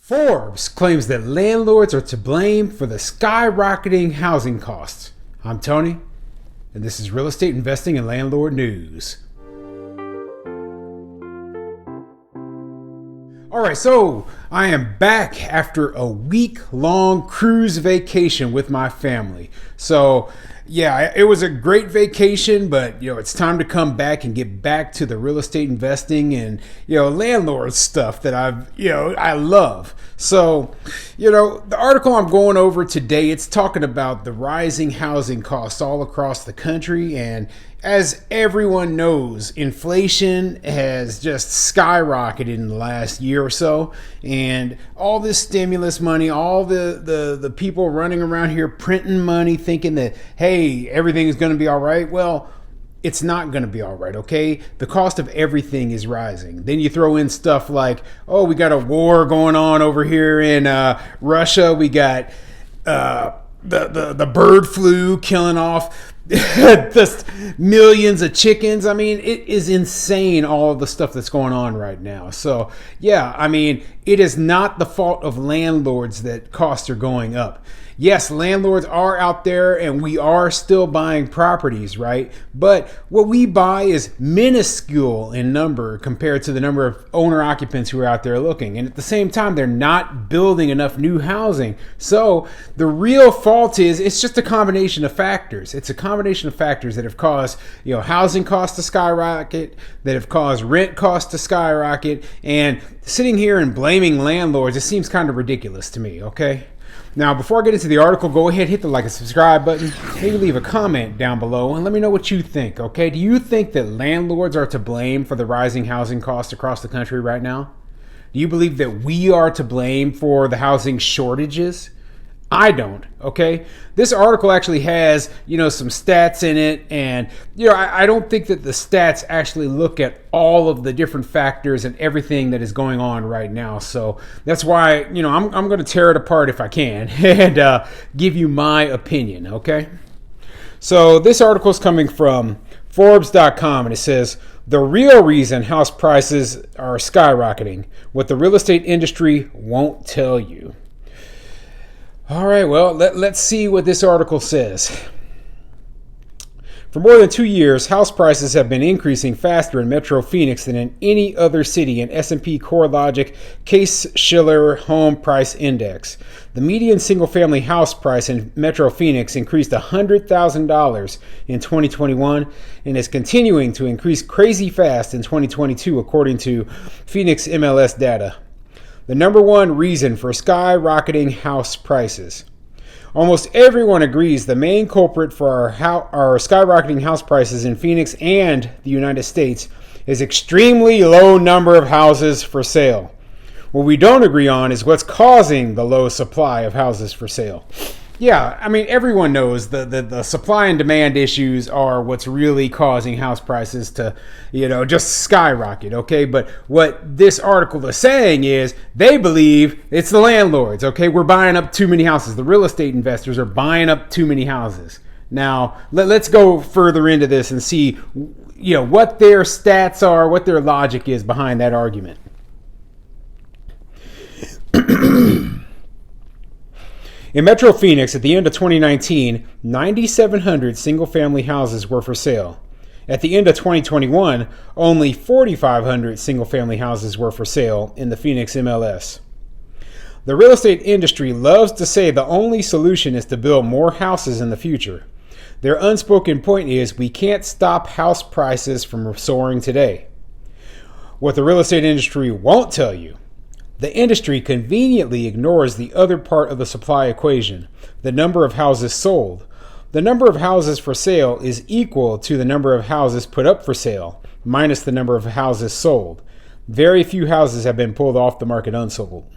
Forbes claims that landlords are to blame for the skyrocketing housing costs. I'm Tony, and this is Real Estate Investing and Landlord News. All right, so I am back after a week-long cruise vacation with my family. So, yeah, it was a great vacation, but, it's time to come back and get back to the real estate investing and, landlord stuff that I love. So, the article I'm going over today, it's talking about the rising housing costs all across the country. And as everyone knows, inflation has just skyrocketed in the last year or so. And all this stimulus money, all the people running around here printing money thinking that, hey, everything is going to be all right. Well, it's not going to be all right, okay? The cost of everything is rising. Then you throw in stuff like, oh, we got a war going on over here in Russia. We got the bird flu killing off just millions of chickens. I mean, it is insane, all of the stuff that's going on right now. So, yeah, I mean, it is not the fault of landlords that costs are going up. Yes, landlords are out there and we are still buying properties, right? But what we buy is minuscule in number compared to the number of owner occupants who are out there looking. And at the same time, they're not building enough new housing. So the real fault is it's just a combination of factors. It's a combination of factors that have caused, housing costs to skyrocket, that have caused rent costs to skyrocket. And sitting here and blaming landlords, it seems kind of ridiculous to me, okay? Now, before I get into the article, go ahead, hit the like and subscribe button. Maybe leave a comment down below and let me know what you think, okay? Do you think that landlords are to blame for the rising housing costs across the country right now? Do you believe that we are to blame for the housing shortages? I don't, okay? This article actually has, some stats in it. And, I don't think that the stats actually look at all of the different factors and everything that is going on right now. So that's why, I'm going to tear it apart if I can and give you my opinion, okay? So this article is coming from Forbes.com, and it says, the real reason house prices are skyrocketing, what the real estate industry won't tell you. All right, well, let's see what this article says. For more than 2 years, house prices have been increasing faster in Metro Phoenix than in any other city in S&P CoreLogic Case-Shiller Home Price Index. The median single-family house price in Metro Phoenix increased $100,000 in 2021 and is continuing to increase crazy fast in 2022, according to Phoenix MLS data. The number one reason for skyrocketing house prices. Almost everyone agrees the main culprit for our skyrocketing house prices in Phoenix and the United States is extremely low number of houses for sale. What we don't agree on is what's causing the low supply of houses for sale. Yeah, I mean, everyone knows the supply and demand issues are what's really causing house prices to, just skyrocket, okay? But what this article is saying is they believe it's the landlords, okay? We're buying up too many houses. The real estate investors are buying up too many houses. Now, let's go further into this and see, what their stats are, what their logic is behind that argument. In Metro Phoenix, at the end of 2019, 9,700 single-family houses were for sale. At the end of 2021, only 4,500 single-family houses were for sale in the Phoenix MLS. The real estate industry loves to say the only solution is to build more houses in the future. Their unspoken point is we can't stop house prices from soaring today. What the real estate industry won't tell you, the industry conveniently ignores the other part of the supply equation, the number of houses sold. The number of houses for sale is equal to the number of houses put up for sale, minus the number of houses sold. Very few houses have been pulled off the market unsold.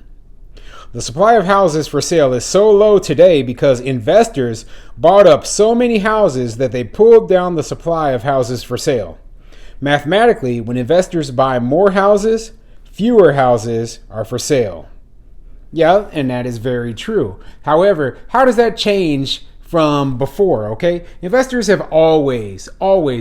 The supply of houses for sale is so low today because investors bought up so many houses that they pulled down the supply of houses for sale. Mathematically, when investors buy more houses, fewer houses are for sale. Yeah, and that is very true. However, how does that change from before, okay? Investors have always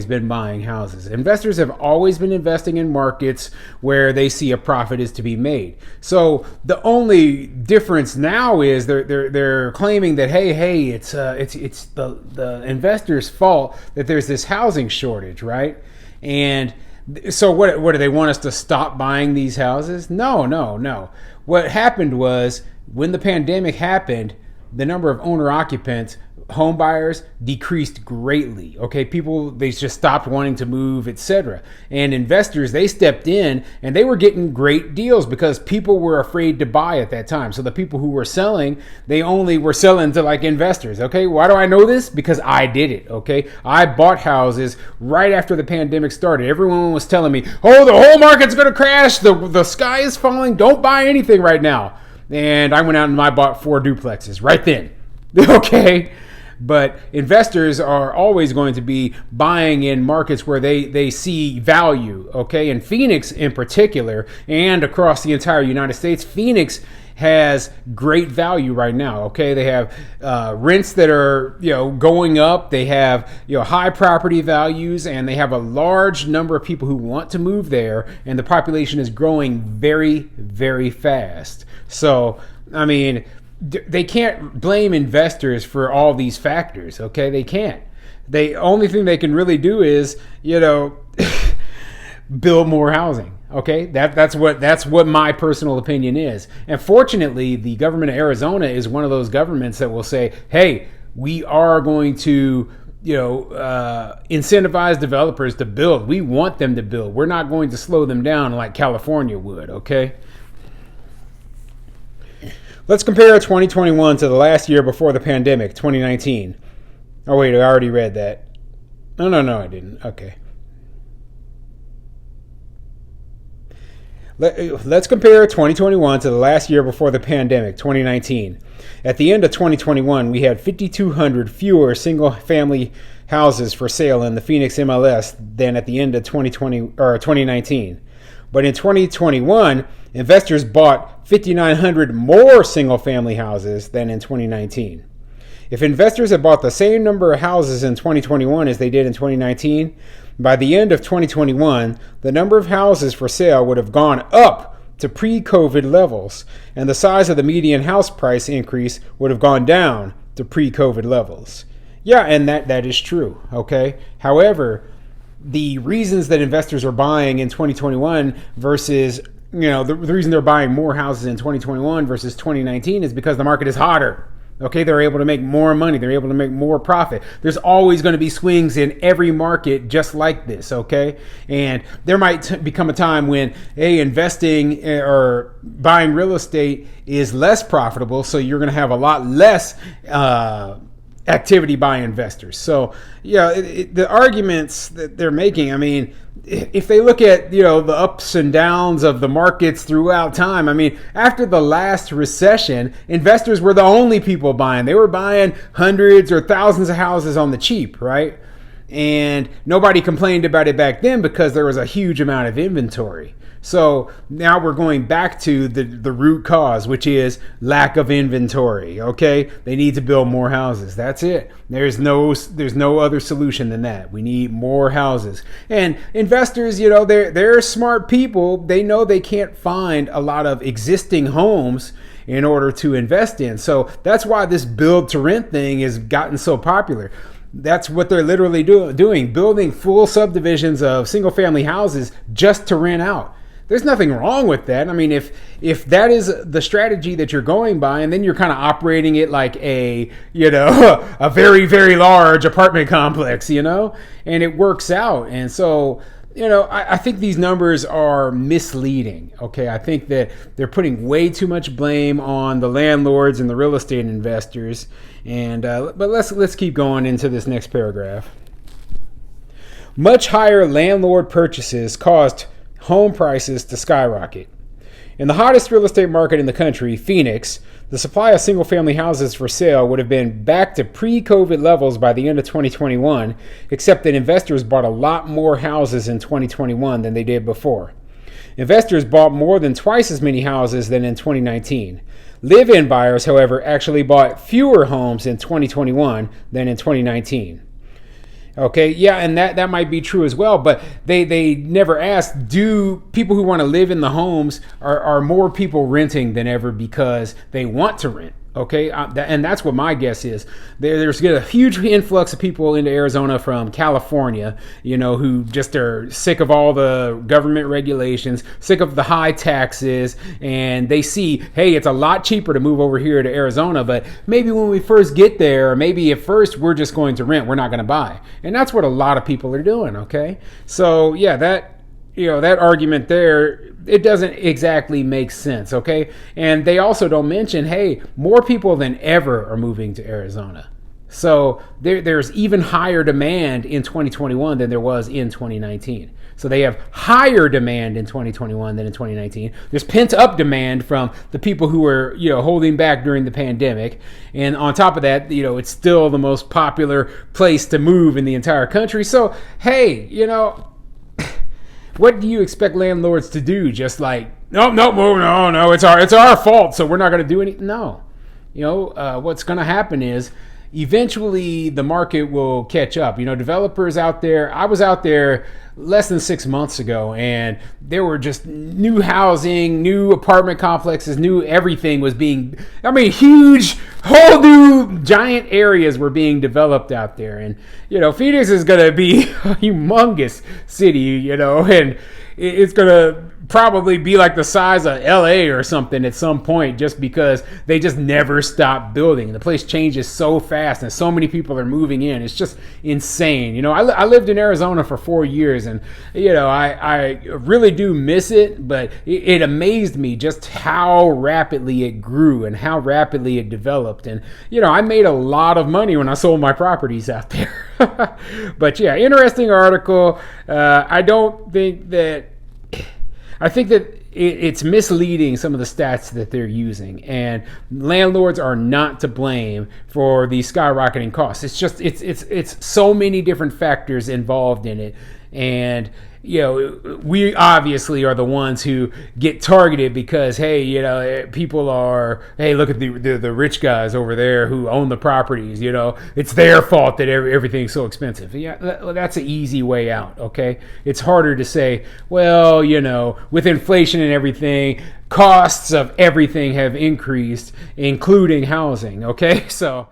been buying houses. Investors have always been investing in markets where they see a profit is to be made. So the only difference now is they're claiming that hey, it's the investors' fault that there's this housing shortage, right? And so what do they want us to stop buying these houses? No. What happened was when the pandemic happened, the number of owner-occupants, home buyers decreased greatly. Okay, people, they just stopped wanting to move, etc. And investors, they stepped in and they were getting great deals because people were afraid to buy at that time. So the people who were selling, they only were selling to like investors. Okay, why do I know this? Because I did it. Okay, I bought houses right after the pandemic started. Everyone was telling me, oh, the whole market's gonna crash, the sky is falling, don't buy anything right now. And I went out and I bought 4 duplexes right then. Okay. But investors are always going to be buying in markets where they see value, okay? And Phoenix in particular, and across the entire United States, Phoenix has great value right now, okay? They have rents that are, going up. They have, high property values, and they have a large number of people who want to move there, and the population is growing very, very fast. So, I mean, they can't blame investors for all these factors, okay? They can't. The only thing they can really do is, build more housing, okay? That's what my personal opinion is. And fortunately, the government of Arizona is one of those governments that will say, hey, we are going to incentivize developers to build. We want them to build. We're not going to slow them down like California would, okay? Let's compare 2021 to the last year before the pandemic, 2019. Oh, wait, I already read that. No, I didn't. Okay. Let's compare 2021 to the last year before the pandemic, 2019. At the end of 2021, we had 5,200 fewer single-family houses for sale in the Phoenix MLS than at the end of 2019. But in 2021, investors bought 5,900 more single-family houses than in 2019. If investors had bought the same number of houses in 2021 as they did in 2019, by the end of 2021, the number of houses for sale would have gone up to pre-COVID levels, and the size of the median house price increase would have gone down to pre-COVID levels. Yeah, and that is true, okay? However, the reasons that investors are buying in 2021 versus, the reason they're buying more houses in 2021 versus 2019 is because the market is hotter. Okay, they're able to make more money. They're able to make more profit. There's always going to be swings in every market just like this, okay? And there might become a time when, investing or buying real estate is less profitable, so you're going to have a lot less activity by investors. So, the arguments that they're making, I mean, if they look at, the ups and downs of the markets throughout time, I mean, after the last recession, investors were the only people buying. They were buying hundreds or thousands of houses on the cheap, right? And nobody complained about it back then because there was a huge amount of inventory. So now we're going back to the root cause, which is lack of inventory. Okay, they need to build more houses. That's it. There's no other solution than that. We need more houses. And investors, they're smart people. They know they can't find a lot of existing homes in order to invest in. So that's why this build to rent thing has gotten so popular. That's what they're literally doing, building full subdivisions of single family houses just to rent out. There's nothing wrong with that. I mean, if that is the strategy that you're going by, and then you're kind of operating it like a a very, very large apartment complex, and it works out. And so, I think these numbers are misleading. Okay, I think that they're putting way too much blame on the landlords and the real estate investors. And but let's keep going into this next paragraph. Much higher landlord purchases caused home prices to skyrocket. In the hottest real estate market in the country, Phoenix, the supply of single-family houses for sale would have been back to pre-COVID levels by the end of 2021, except that investors bought a lot more houses in 2021 than they did before. Investors bought more than twice as many houses than in 2019. Live-in buyers, however, actually bought fewer homes in 2021 than in 2019. Okay, yeah, and that might be true as well, but they never asked, do people who want to live in the homes, are more people renting than ever because they want to rent? Okay, and that's what my guess is. There's a huge influx of people into Arizona from California, who just are sick of all the government regulations, sick of the high taxes, and they see, hey, it's a lot cheaper to move over here to Arizona, but maybe when we first get there, maybe at first we're just going to rent, we're not going to buy. And that's what a lot of people are doing, okay? So, yeah, that argument there, it doesn't exactly make sense, okay? And they also don't mention, hey, more people than ever are moving to Arizona. So there's even higher demand in 2021 than there was in 2019. So they have higher demand in 2021 than in 2019. There's pent up demand from the people who were, holding back during the pandemic. And on top of that, it's still the most popular place to move in the entire country. So, hey, what do you expect landlords to do? Just like, no, it's our fault, so we're not going to do anything? No. What's going to happen is eventually the market will catch up. Developers out there, I was out there less than 6 months ago, and there were just new housing, new apartment complexes, new everything was being, huge, whole new giant areas were being developed out there. And, Phoenix is going to be a humongous city, and it's going to probably be like the size of LA or something at some point, just because they just never stop building. The place changes so fast and so many people are moving in. It's just insane. I lived in Arizona for 4 years, and I really do miss it, but it amazed me just how rapidly it grew and how rapidly it developed. And I made a lot of money when I sold my properties out there. But yeah, interesting article. I think that it's misleading, some of the stats that they're using, and landlords are not to blame for the skyrocketing costs. It's just it's so many different factors involved in it, and we obviously are the ones who get targeted because, hey, people are, hey, look at the rich guys over there who own the properties. It's their fault that everything's so expensive. Yeah, that's an easy way out. Okay, it's harder to say, well, with inflation and everything, costs of everything have increased, including housing. Okay, so